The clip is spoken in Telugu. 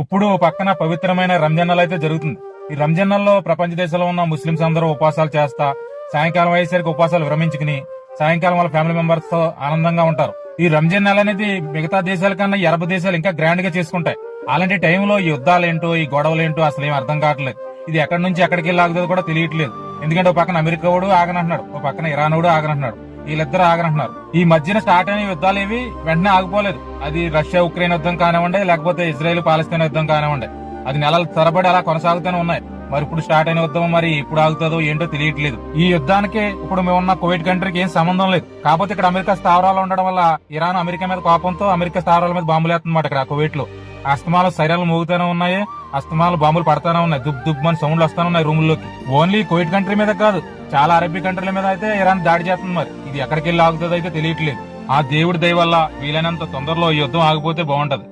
ఇప్పుడు పక్కన పవిత్రమైన రంజాన్ నెల అయితే జరుగుతుంది. ఈ రంజాన్ నెలలో ప్రపంచ దేశాల్లో ఉన్న ముస్లింస్ అందరూ ఉపవాసాలు చేస్తా సాయంకాలం అయ్యేసరికి ఉపవాసాలు విరమించుకుని సాయంకాలం వాళ్ళ ఫ్యామిలీ మెంబర్స్ తో ఆనందంగా ఉంటారు. ఈ రంజాన్ నెల అనేది మిగతా దేశాల కన్నా ఈ అరబ్ దేశాలు ఇంకా గ్రాండ్ గా చేసుకుంటాయి. అలాంటి టైంలో ఈ యుద్ధాలేంటో ఈ గొడవలేంటో అసలు ఏం అర్థం కావట్లేదు. ఇది ఎక్కడి నుంచి ఎక్కడికి వెళ్ళి కూడా తెలియట్లేదు. ఎందుకంటే ఒక పక్కన అమెరికా వాడు ఆగనంటున్నాడు, ఒక పక్కన ఇరాన్ వాడు ఆగనంటున్నాడు, వీళ్ళిద్దరు ఆగనంటున్నారు. ఈ మధ్యన స్టార్ట్ అయిన యుద్ధాలు ఏవి వెంటనే ఆగిపోలేదు. అది రష్యా ఉక్రెయిన్ యుద్ధం కానివ్వండి, లేకపోతే ఇజ్రాయెల్ పాలస్తీన్ యుద్ధం కానివ్వండి, అది నెలల తరబడి అలా కొనసాగుతూనే ఉన్నాయి. మరి ఇప్పుడు స్టార్ట్ అయిన యుద్ధం మరి ఇప్పుడు ఆగుతుందో ఏంటో తెలియట్లేదు. ఈ యుద్ధానికి ఇప్పుడు మేమున్న కువైట్ కంట్రీకి ఏం సంబంధం లేదు. కాకపోతే ఇక్కడ అమెరికా స్థావరాలు ఉండడం వల్ల ఇరాన్ అమెరికా మీద కోపంతో అమెరికా స్థావరాల మీద బాంబులు వేస్తుందన్నమాట. ఇక్కడ కువైట్ లో అస్తమాలు సైరాలు మోగుతూనే ఉన్నాయి, అస్తమాలు బాంబులు పడతానే ఉన్నాయి, దుబ్ దుబ్ అని సౌండ్లు వస్తానే ఉన్నాయి రూముల్లోకి. ఓన్లీ కువైట్ కంట్రీ మీద కాదు, చాలా అరబ్బీ కంట్రీల మీద అయితే ఇరాన్ దాడి చేస్తుంది. మరి ఇది ఎక్కడికి వెళ్ళి ఆగుతుందో అయితే తెలియట్లేదు. ఆ దేవుడి దయ వల్ల వీలైనంత తొందరలో ఈ యుద్ధం ఆగిపోతే బాగుంటది.